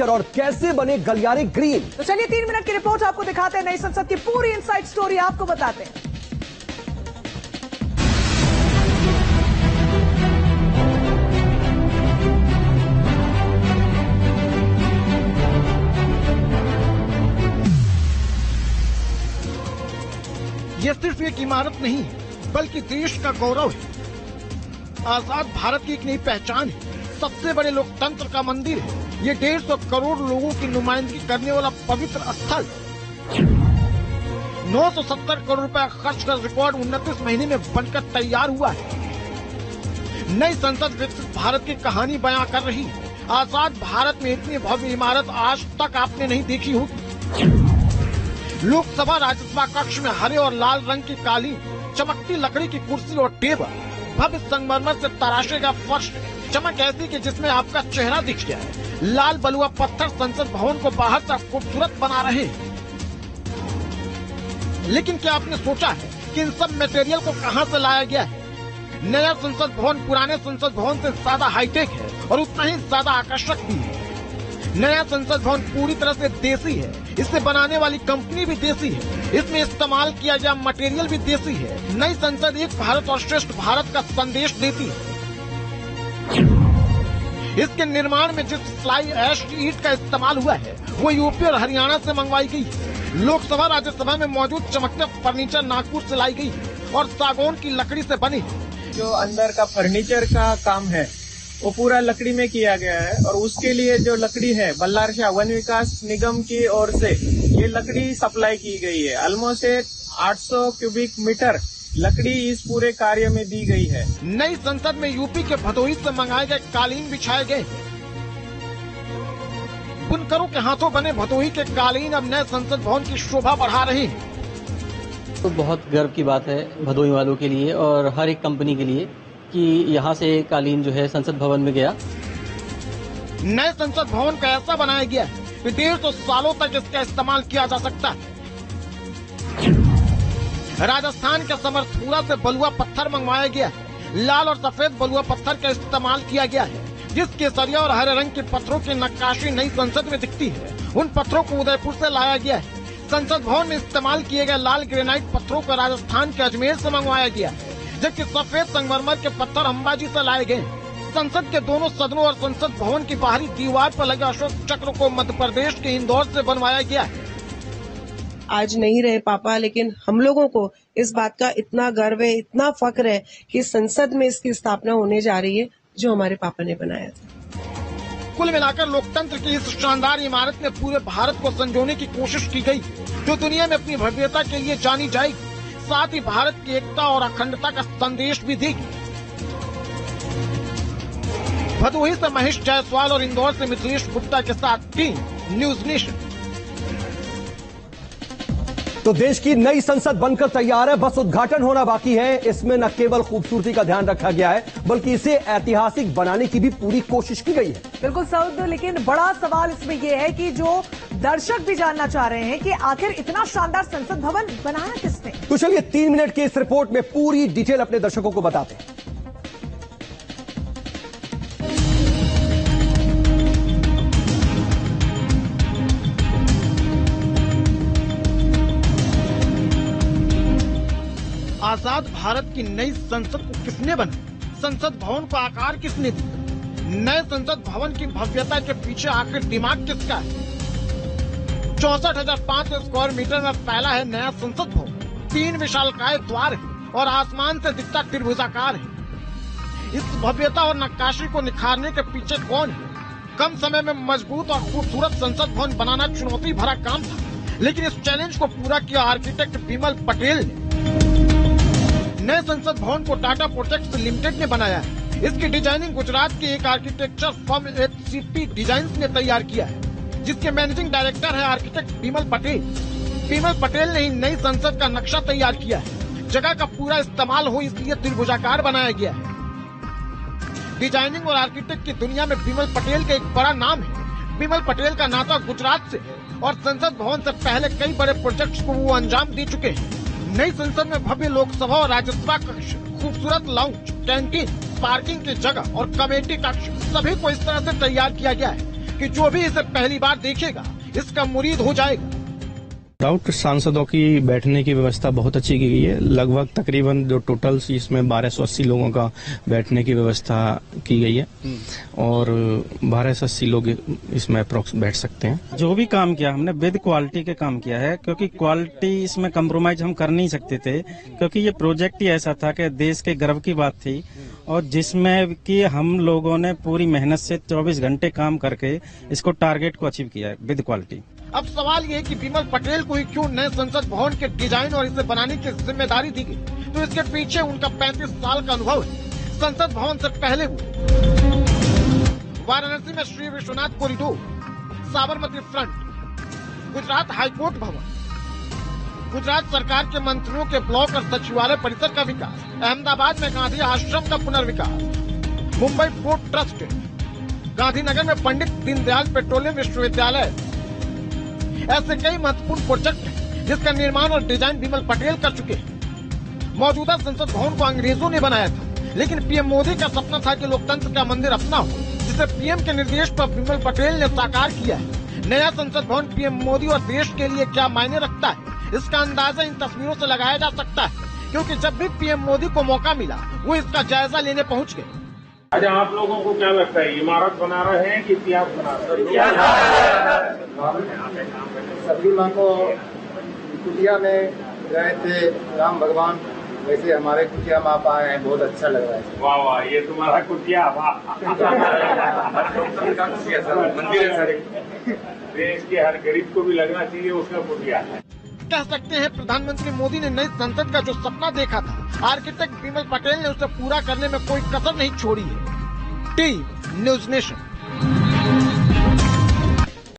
और कैसे बने गलियारे ग्रीन। तो चलिए 3 मिनट की रिपोर्ट आपको दिखाते हैं, नई संसद की पूरी इनसाइड स्टोरी आपको बताते हैं। यह सिर्फ एक इमारत नहीं है, बल्कि देश का गौरव है। आजाद भारत की एक नई पहचान है, सबसे बड़े लोकतंत्र का मंदिर है। ये 150 करोड़ लोगों की नुमाइंदगी करने वाला पवित्र स्थल 970 करोड़ रुपए खर्च कर रिकॉर्ड 29 महीने में बनकर तैयार हुआ है। नई संसद विकसित भारत की कहानी बयां कर रही है। आजाद भारत में इतनी भव्य इमारत आज तक आपने नहीं देखी होगी। लोकसभा राज्यसभा कक्ष में हरे और लाल रंग की कालीन, चमकती लकड़ी की कुर्सी और टेबल, भव्य संगमरमर से तराशे का फर्श, चमक ऐसी कि जिसमें आपका चेहरा दिख गया है। लाल बलुआ पत्थर संसद भवन को बाहर से खूबसूरत बना रहे हैं। लेकिन क्या आपने सोचा है कि इन सब मटेरियल को कहां से लाया गया है? नया संसद भवन पुराने संसद भवन से ज्यादा हाईटेक है और उतना ही ज्यादा आकर्षक भी है। नया संसद भवन पूरी तरह से देसी है। इसे बनाने वाली कंपनी भी देसी है। इसमें इस्तेमाल किया गया मटेरियल भी देसी है। नई संसद एक भारत और श्रेष्ठ भारत का संदेश देती है। इसके निर्माण में जिस फ्लाई ऐश की ईंट का इस्तेमाल हुआ है वो यूपी और हरियाणा से मंगवाई गई है। लोकसभा राज्यसभा में मौजूद चमकते फर्नीचर नागपुर से लाई गई है और सागौन की लकड़ी से बनी है। जो अंदर का फर्नीचर का काम है वो पूरा लकड़ी में किया गया है और उसके लिए जो लकड़ी है बल्लारशाह वन विकास निगम की ओर से ये लकड़ी सप्लाई की गई है। ऑलमोस्ट 800 क्यूबिक मीटर लकड़ी इस पूरे कार्य में दी गई है। नई संसद में यूपी के भदोही से मंगाए गए कालीन बिछाए गए। बुनकरों के हाथों बने भदोही के कालीन अब नए संसद भवन की शोभा बढ़ा रहे हैं। तो बहुत गर्व की बात है भदोही वालों के लिए और हर एक कंपनी के लिए कि यहाँ से कालीन जो है संसद भवन में गया। नए संसद भवन का ऐसा बनाया गया है कि 150 सालों तक इसका इस्तेमाल किया जा सकता है। राजस्थान के समरथूरा से बलुआ पत्थर मंगवाया गया है। लाल और सफेद बलुआ पत्थर का इस्तेमाल किया गया है। जिस केसरिया और हरे रंग के पत्थरों की नक्काशी नई संसद में दिखती है, उन पत्थरों को उदयपुर से लाया गया है। संसद भवन में इस्तेमाल किए गए लाल ग्रेनाइट पत्थरों को राजस्थान के अजमेर से मंगवाया गया है, जबकि सफेद संगमरमर के पत्थर अंबाजी से लाए गए। संसद के दोनों सदनों और संसद भवन की बाहरी दीवार पर लगे अशोक चक्र को मध्य प्रदेश के इंदौर से बनवाया गया है। आज नहीं रहे पापा, लेकिन हम लोगों को इस बात का इतना गर्व है, इतना फक्र है कि संसद में इसकी स्थापना होने जा रही है जो हमारे पापा ने बनाया था। कुल मिलाकर लोकतंत्र की इस शानदार इमारत में पूरे भारत को संजोने की कोशिश की गई, जो दुनिया में अपनी भव्यता के लिए जानी जाएगी। साथ ही भारत की एकता और अखंडता का संदेश भी देगी। भदोही से महेश जायसवाल और इंदौर से मिथिलेश गुप्ता के साथ टीम न्यूज नेशन। तो देश की नई संसद बनकर तैयार है, बस उद्घाटन होना बाकी है। इसमें न केवल खूबसूरती का ध्यान रखा गया है, बल्कि इसे ऐतिहासिक बनाने की भी पूरी कोशिश की गई है। बिल्कुल सऊद, लेकिन बड़ा सवाल इसमें यह है कि जो दर्शक भी जानना चाह रहे हैं कि आखिर इतना शानदार संसद भवन बनाया किसने। तो चलिए 3 मिनट की इस रिपोर्ट में पूरी डिटेल अपने दर्शकों को बताते हैं। आजाद भारत की नई संसद को किसने बनाया? संसद भवन को आकार किसने दिया? नए संसद भवन की भव्यता के पीछे आखिर दिमाग किसका है? 64,500 स्क्वायर मीटर में फैला है नया संसद भवन। 3 विशालकाय द्वार है और आसमान से दिखता त्रिभुजाकार है। इस भव्यता और नक्काशी को निखारने के पीछे कौन है? कम समय में मजबूत और खूबसूरत संसद भवन बनाना चुनौती भरा काम था, लेकिन इस चैलेंज को पूरा किया आर्किटेक्ट बिमल पटेल ने। नए संसद भवन को टाटा प्रोजेक्ट्स लिमिटेड ने बनाया है। इसकी डिजाइनिंग गुजरात के एक आर्किटेक्चर फर्म HCP डिजाइन्स ने तैयार किया है, जिसके मैनेजिंग डायरेक्टर है आर्किटेक्ट बिमल पटेल। बिमल पटेल ने ही नई संसद का नक्शा तैयार किया है। जगह का पूरा इस्तेमाल हो इसलिए त्रिभुजाकार बनाया गया है। डिजाइनिंग और आर्किटेक्ट की दुनिया में बिमल पटेल का एक बड़ा नाम है। बिमल पटेल का नाता गुजरात से और संसद भवन से पहले कई बड़े प्रोजेक्ट्स को वो अंजाम दे चुके हैं। नई संसद में भव्य लोकसभा और राज्यसभा कक्ष, खूबसूरत लाउंज, कैंटीन, पार्किंग की जगह और कमेटी कक्ष सभी को इस तरह से तैयार किया गया है कि जो भी इसे पहली बार देखेगा इसका मुरीद हो जाएगा। डाउट सांसदों की बैठने की व्यवस्था बहुत अच्छी की गई है। लगभग तकरीबन जो टोटल इसमें 1280 लोगों का बैठने की व्यवस्था की गई है और 1280 लोग इसमें अप्रोक्स बैठ सकते हैं। जो भी काम किया हमने विद क्वालिटी के काम किया है, क्योंकि क्वालिटी इसमें कम्प्रोमाइज हम कर नहीं सकते थे, क्योंकि ये प्रोजेक्ट ही ऐसा था कि देश के गर्व की बात थी और जिसमें कि हम लोगों ने पूरी मेहनत से 24 घंटे काम करके इसको टारगेट को अचीव किया है विद क्वालिटी। अब सवाल ये है कि विमल पटेल को ही क्यों नए संसद भवन के डिजाइन और इसे बनाने की जिम्मेदारी दी गई। तो इसके पीछे उनका 35 साल का अनुभव है। संसद भवन से पहले वाराणसी में Shri Vishwanath corridor, Sabarmati front, Gujarat high court भवन, गुजरात सरकार के मंत्रियों के ब्लॉक और सचिवालय परिसर का विकास, अहमदाबाद में गांधी आश्रम का पुनर्विकास, मुंबई पोर्ट ट्रस्ट, गांधीनगर में पंडित दीनदयाल पेट्रोलियम विश्वविद्यालय, ऐसे कई महत्वपूर्ण प्रोजेक्ट हैं जिसका निर्माण और डिजाइन विमल पटेल कर चुके हैं। मौजूदा संसद भवन को अंग्रेजों ने बनाया था, लेकिन पीएम मोदी का सपना था कि लोकतंत्र का मंदिर अपना हो, जिसे पीएम के निर्देश पर विमल पटेल ने साकार किया है। नया संसद भवन पीएम मोदी और देश के लिए क्या मायने रखता है, इसका अंदाजा इन तस्वीरों से लगाया जा सकता है, क्योंकि जब भी पीएम मोदी को मौका मिला वो इसका जायजा लेने पहुँच गए। अच्छा, आप लोगों को क्या लगता है, इमारत बना रहे हैं कि इतिहास बना रहे हैं? सभी माँ को कुटिया में गए थे राम भगवान, वैसे हमारे कुटिया माँ आए हैं, बहुत अच्छा लग रहा है। वाह वाह, ये तुम्हारा कुटिया, वाह। मंदिर है सर, देश के हर गरीब को भी लगना चाहिए उसका कुटिया। कह सकते हैं प्रधानमंत्री मोदी ने नई संसद का जो सपना देखा था, आर्किटेक्ट विमल पटेल ने उसे पूरा करने में कोई कसर नहीं छोड़ी है। TV news nation.